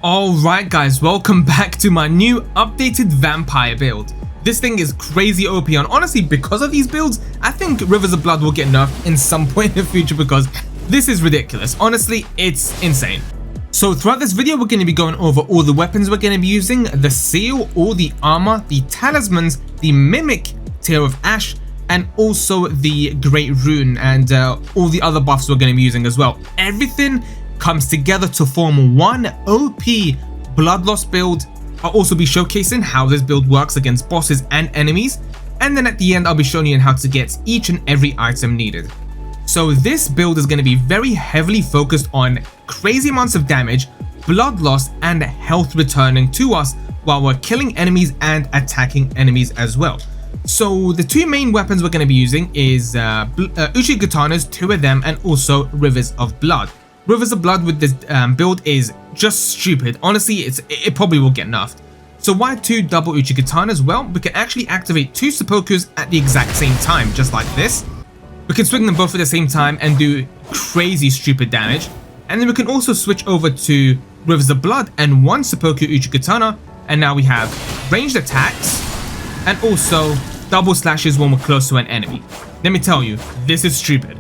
Alright guys, welcome back to my new updated vampire build. This thing is crazy OP, and honestly because of these builds, I think Rivers of Blood will get nerfed in some point in the future because this is ridiculous. Honestly, it's insane. So throughout this video, we're going to be going over all the weapons we're going to be using, the seal, all the armor, the talismans, the mimic, Tear of Ash, and also the Great Rune, and all the other buffs we're going to be using as well. Everything comes together to form one OP blood loss build. I'll also be showcasing how this build works against bosses and enemies, and then at the end I'll be showing you how to get each and every item needed. So this build is going to be very heavily focused on crazy amounts of damage, blood loss, and health returning to us while we're killing enemies and attacking enemies as well. So the two main weapons we're going to be using is Uchigatana's, two of them, and also Rivers of Blood. Rivers of Blood with this build is just stupid. Honestly, it probably will get nerfed. So why two double Uchigatanas? Well, we can actually activate two Seppukus at the exact same time, just like this. We can swing them both at the same time and do crazy stupid damage. And then we can also switch over to Rivers of Blood and one Seppuku Uchigatana, and now we have ranged attacks and also double slashes when we're close to an enemy. Let me tell you, this is stupid.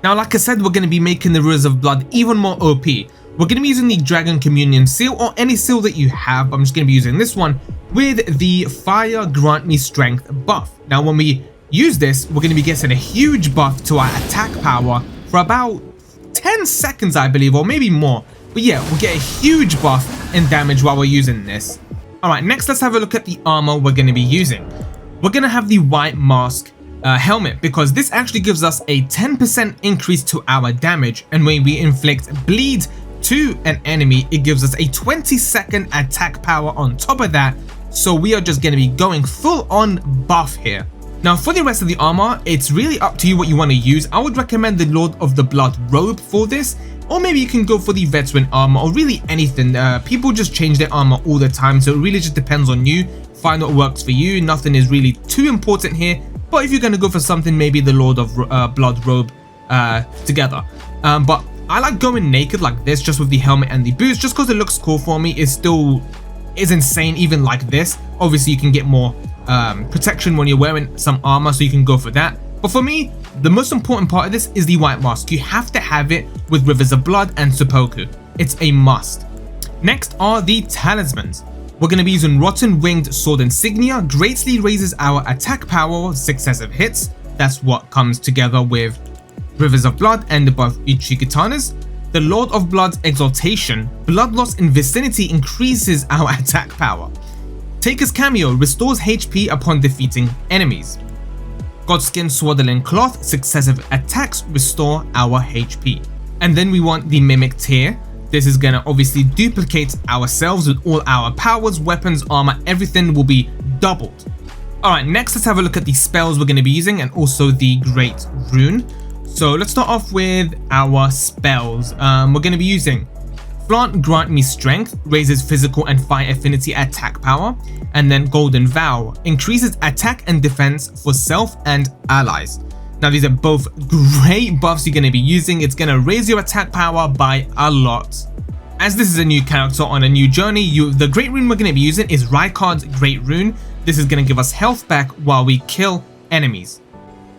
Now, like I said, we're going to be making the Rivers of Blood even more OP. We're going to be using the Dragon Communion seal, or any seal that you have, but I'm just going to be using this one with the Fire Grant Me Strength buff. Now, when we use this, we're going to be getting a huge buff to our attack power for about 10 seconds, I believe, or maybe more. But yeah, we'll get a huge buff in damage while we're using this. Alright, next let's have a look at the armor we're going to be using. We're going to have the White Mask helmet, because this actually gives us a 10% increase to our damage, and when we inflict bleed to an enemy, it gives us a 20-second attack power on top of that. So we are just going to be going full on buff here. Now for the rest of the armor, it's really up to you what you want to use. I would recommend the Lord of the Blood robe for this, or maybe you can go for the veteran armor, or really anything. People just change their armor all the time, so it really just depends on you. Find what works for you. Nothing is really too important here. But if you're going to go for something, maybe the Lord of Blood robe together. But I like going naked like this, just with the helmet and the boots, just because it looks cool for me. It still is insane even like this. Obviously, you can get more protection when you're wearing some armor, so you can go for that. But for me, the most important part of this is the White Mask. You have to have it with Rivers of Blood and Seppuku. It's a must. Next are the Talismans. We're going to be using Rotten Winged Sword Insignia. Greatly raises our attack power with successive hits. That's what comes together with Rivers of Blood and the buff Uchigatanas. The Lord of Blood's Exaltation. Blood loss in vicinity increases our attack power. Taker's Cameo restores HP upon defeating enemies. Godskin Swaddling Cloth. Successive attacks restore our HP. And then we want the Mimic Tear. This is going to obviously duplicate ourselves with all our powers, weapons, armor, everything will be doubled. Alright, next let's have a look at the spells we're going to be using and also the Great Rune. So let's start off with our spells. We're going to be using Flaunt Grant Me Strength, raises physical and fire affinity attack power. And then Golden Vow, increases attack and defense for self and allies. Now these are both great buffs you're going to be using. It's going to raise your attack power by a lot. As this is a new character on a new journey, the Great Rune we're going to be using is Rykard's Great Rune. This is going to give us health back while we kill enemies.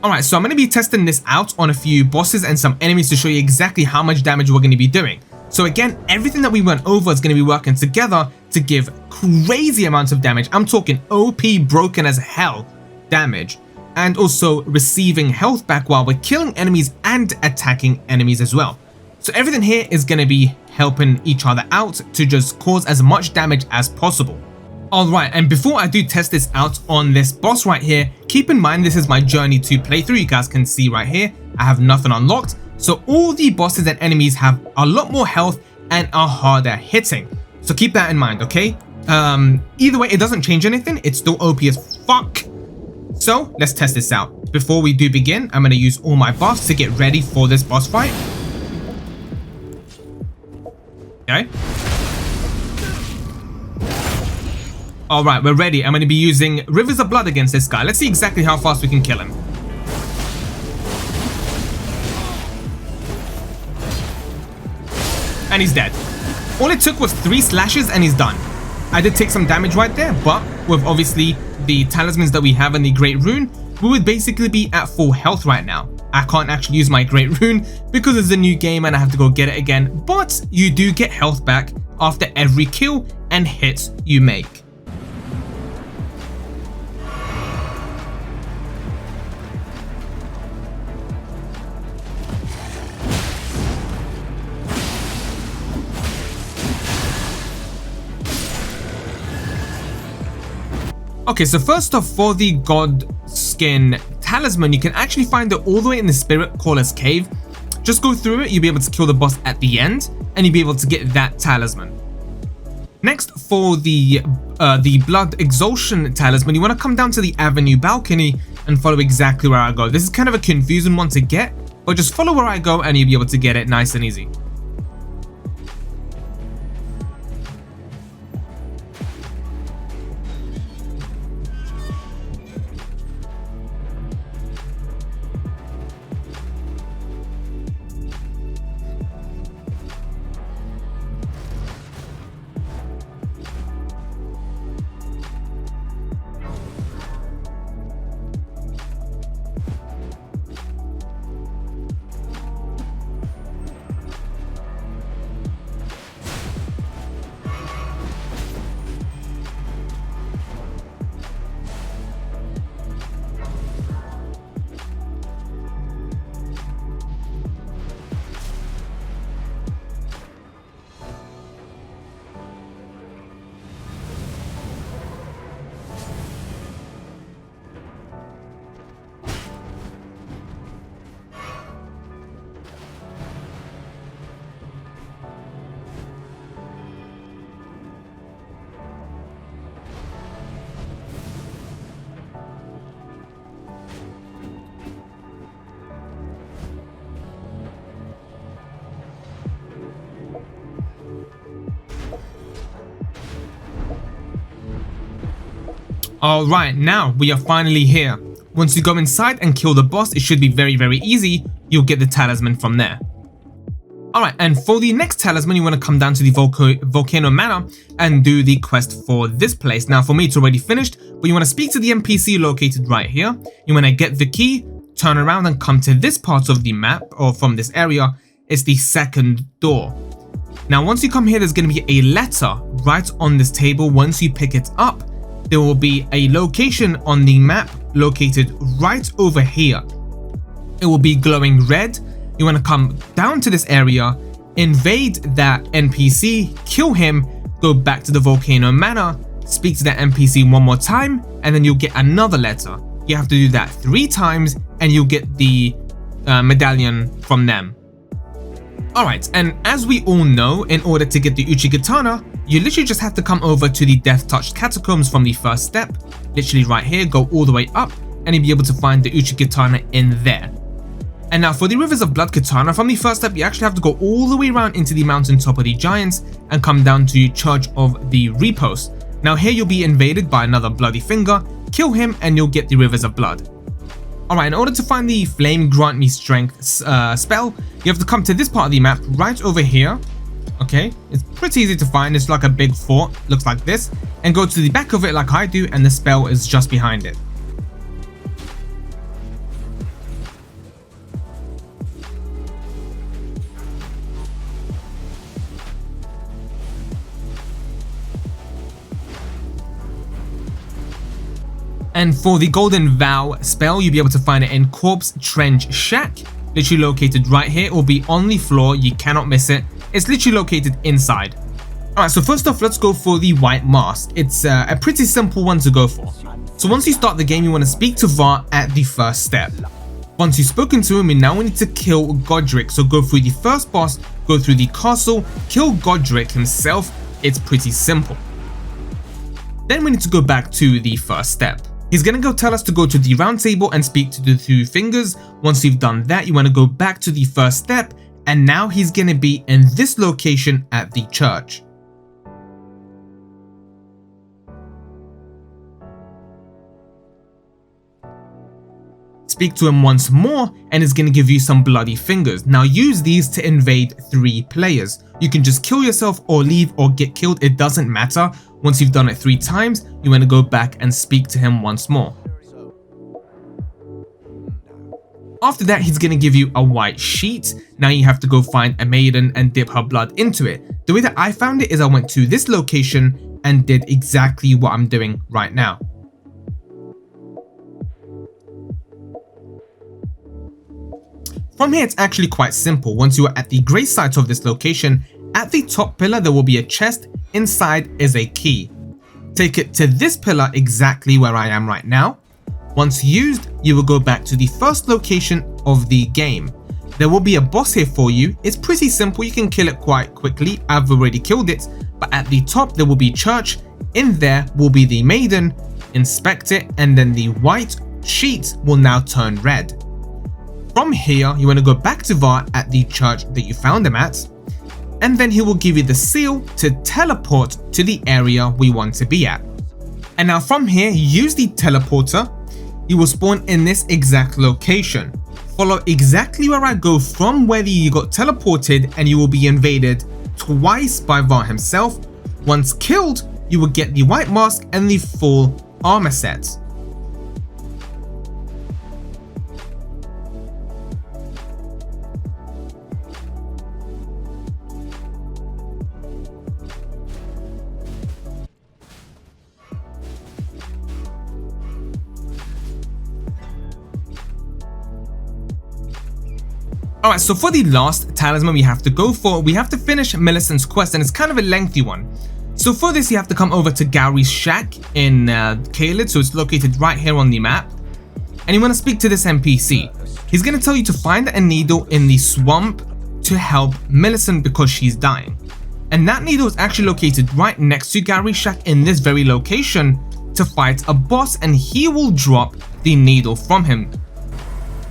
Alright, so I'm going to be testing this out on a few bosses and some enemies to show you exactly how much damage we're going to be doing. So again, everything that we went over is going to be working together to give crazy amounts of damage. I'm talking OP broken as hell damage. And also receiving health back while we're killing enemies and attacking enemies as well. So everything here is going to be helping each other out to just cause as much damage as possible. Alright, and before I do test this out on this boss right here, keep in mind this is my journey to playthrough. You guys can see right here, I have nothing unlocked. So all the bosses and enemies have a lot more health and are harder hitting. So keep that in mind, okay? Either way, it doesn't change anything. It's still OP as fuck. So let's test this out. Before we do begin, I'm going to use all my buffs to get ready for this boss fight. Okay. Alright, we're ready. I'm going to be using Rivers of Blood against this guy. Let's see exactly how fast we can kill him. And he's dead. All it took was 3 slashes and he's done. I did take some damage right there, but with obviously the talismans that we have and the great rune, we would basically be at full health right now. I can't actually use my great rune because it's a new game and I have to go get it again, but you do get health back after every kill and hit you make. Okay, so first off, for the God Skin Talisman, you can actually find it all the way in the Spirit Caller's Cave. Just go through it, you'll be able to kill the boss at the end, and you'll be able to get that talisman. Next, for the Blood Exhaustion Talisman, you want to come down to the Avenue balcony and follow exactly where I go. This is kind of a confusing one to get, but just follow where I go and you'll be able to get it nice and easy. Alright, now we are finally here. Once you go inside and kill the boss, it should be very, very easy. You'll get the talisman from there. Alright, and for the next talisman, you want to come down to the Volcano manor and do the quest for this place. Now, for me, it's already finished, but you want to speak to the NPC located right here. You want to get the key, turn around and come to this part of the map, or from this area. It's the second door. Now, once you come here, there's going to be a letter right on this table. Once you pick it up, there will be a location on the map located right over here. It will be glowing red. You want to come down to this area, invade that NPC, kill him, go back to the Volcano manor, speak to that NPC one more time, and then you'll get another letter. You have to do that 3 times and you'll get the medallion from them. Alright, and as we all know, in order to get the Uchigatana, you literally just have to come over to the Death Touched Catacombs from the first step. Literally right here, go all the way up, and you'll be able to find the Uchigatana in there. And now for the Rivers of Blood Katana, from the first step, you actually have to go all the way around into the mountain top of the Giants and come down to Church of the Repose. Now here you'll be invaded by another Bloody Finger, kill him, and you'll get the Rivers of Blood. Alright, in order to find the Flame Grant Me Strength spell, you have to come to this part of the map right over here. Okay, it's pretty easy to find. It's like a big fort, looks like this, and go to the back of it like I do, and the spell is just behind it. And for the Golden Vow spell, you'll be able to find it in Corpse Trench Shack, literally located right here. It will be on the floor, you cannot miss it. It's literally located inside. Alright, so first off, let's go for the White Mask. It's a pretty simple one to go for. So once you start the game, you want to speak to Var at the first step. Once you've spoken to him, you now need to kill Godric. So go through the first boss, go through the castle, kill Godric himself. It's pretty simple. Then we need to go back to the first step. He's going to go tell us to go to the round table and speak to the 2 fingers. Once you've done that, you want to go back to the first step, and now he's going to be in this location at the church. speak to him once more, and it's going to give you some bloody fingers. Now use these to invade 3 players. You can just kill yourself or leave or get killed, it doesn't matter. Once you've done it 3 times, you want to go back and speak to him once more. After that, he's going to give you a white sheet. Now you have to go find a maiden and dip her blood into it. The way that I found it is I went to this location and did exactly what I'm doing right now. From here, it's actually quite simple. Once you are at the grey site of this location, at the top pillar there will be a chest, inside is a key. Take it to this pillar exactly where I am right now. Once used, you will go back to the first location of the game. There will be a boss here for you. It's pretty simple, you can kill it quite quickly. I've already killed it, but at the top there will be church. In there will be the maiden, inspect it, and then the white sheet will now turn red. From here, you want to go back to Var at the church that you found him at, and then he will give you the seal to teleport to the area we want to be at. And now from here, use the teleporter. You will spawn in this exact location. Follow exactly where I go from where you got teleported, and you will be invaded twice by Var himself. Once killed, you will get the white mask and the full armor set. Alright, so for the last talisman we have to go for, we have to finish Millicent's quest, and it's kind of a lengthy one. So for this you have to come over to Gary's shack in Caelid, so it's located right here on the map. And you want to speak to this NPC. He's going to tell you to find a needle in the swamp to help Millicent because she's dying. And that needle is actually located right next to Gary's shack in this very location to fight a boss, and he will drop the needle from him.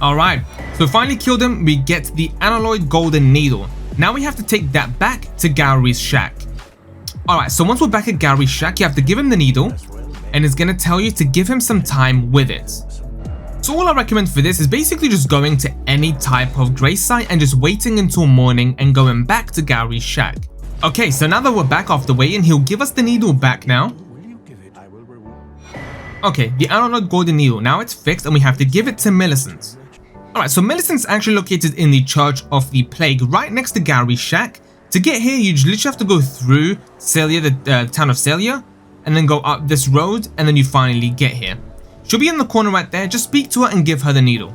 Alright, so finally killed him, we get the unalloyed golden needle. Now we have to take that back to Gary's shack. Alright, so once we're back at Gary's shack, you have to give him the needle, and it's going to tell you to give him some time with it. So all I recommend for this is basically just going to any type of grey site and just waiting until morning and going back to Gary's shack. Okay, so now that we're back off the way, and he'll give us the needle back now. Okay, the unalloyed golden needle, now it's fixed and we have to give it to Millicent. Alright, so Millicent's actually located in the Church of the Plague, right next to Gary's shack. To get here, you literally have to go through Celia, the town of Celia, and then go up this road, and then you finally get here. She'll be in the corner right there, just speak to her and give her the needle.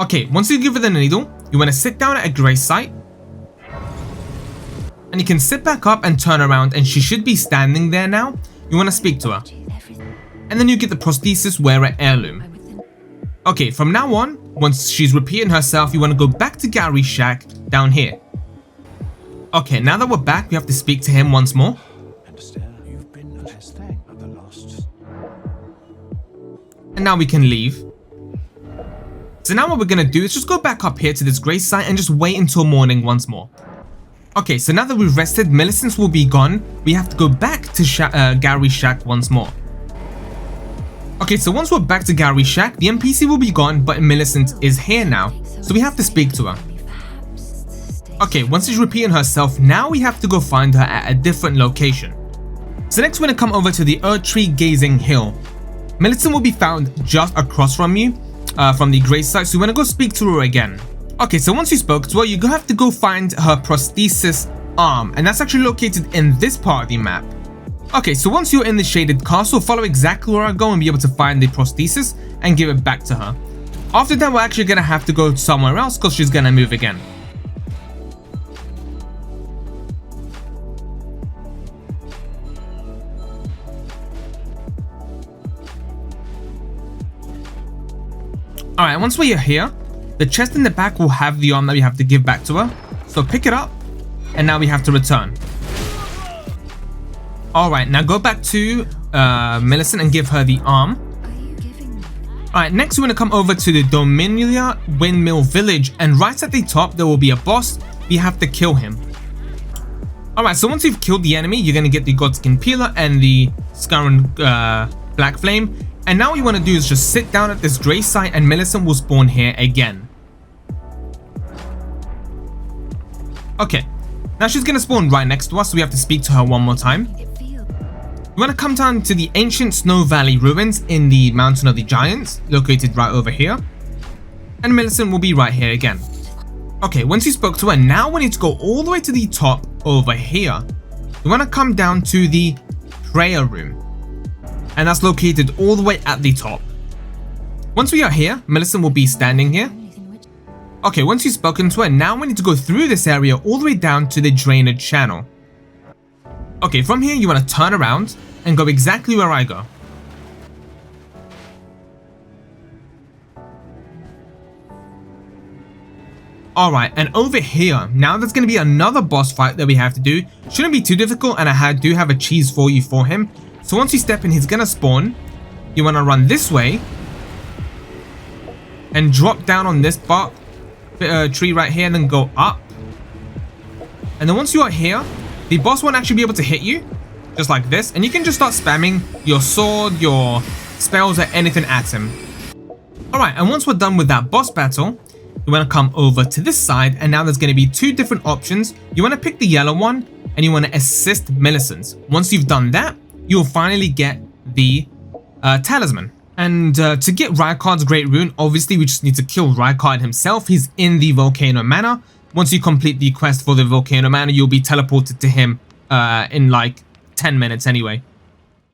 Okay, once you give her the needle, you want to sit down at a grey site, and you can sit back up and turn around, and she should be standing there now. You want to speak to her. And then you get the prosthesis wearer heirloom. Okay, from now on, once she's repeating herself, you want to go back to Gary's shack down here. Okay, now that we're back, we have to speak to him once more. And now we can leave. So now what we're going to do is just go back up here to this grey site and just wait until morning once more. Okay, so now that we've rested, Millicent will be gone. We have to go back to Gary's shack once more. Okay, so once we're back to Gary's shack, the NPC will be gone, but Millicent is here now, so we have to speak to her. Okay, once she's repeating herself, now we have to go find her at a different location. So next we're going to come over to the Tree Gazing Hill. Millicent will be found just across from you, from the grey site, so we're going to go speak to her again. Okay, so once you spoke to her, you have to go find her prosthesis arm, and that's actually located in this part of the map. Okay, so once you're in the shaded castle, follow exactly where I go and be able to find the prosthesis and give it back to her. After that, we're actually going to have to go somewhere else because she's going to move again. Alright, once we are here, the chest in the back will have the arm that we have to give back to her. So pick it up, and now we have to return. Alright, now go back to Millicent and give her the arm. Alright, next we're going to come over to the Dominia Windmill Village, and right at the top there will be a boss. We have to kill him. Alright, so once you've killed the enemy, you're going to get the Godskin Peeler and the Scarron Black Flame. And now what you want to do is just sit down at this grey site and Millicent will spawn here again. Okay, now she's going to spawn right next to us, so we have to speak to her one more time. You want to come down to the ancient Snow Valley ruins in the Mountain of the Giants, located right over here. And Millicent will be right here again. Okay, once you spoke to her, now we need to go all the way to the top over here. You want to come down to the prayer room. And that's located all the way at the top. Once we are here, Millicent will be standing here. Okay, once you've spoken to her, now we need to go through this area all the way down to the drainage channel. Okay, from here you want to turn around and go exactly where I go. Alright, and over here, now there's going to be another boss fight that we have to do. Shouldn't be too difficult, and I do have a cheese for you for him. So once you step in, he's going to spawn. You want to run this way. And drop down on this tree right here, and then go up. And then once you are here, the boss won't actually be able to hit you. Just like this. And you can just start spamming your sword, your spells, or anything at him. Alright, and once we're done with that boss battle, you want to come over to this side, and now there's going to be two different options. You want to pick the yellow one, and you want to assist Millicent. Once you've done that, you'll finally get the Talisman. And to get Rykard's Great Rune, obviously we just need to kill Rykard himself. He's in the Volcano Manor. Once you complete the quest for the Volcano Manor, you'll be teleported to him in like 10 minutes anyway.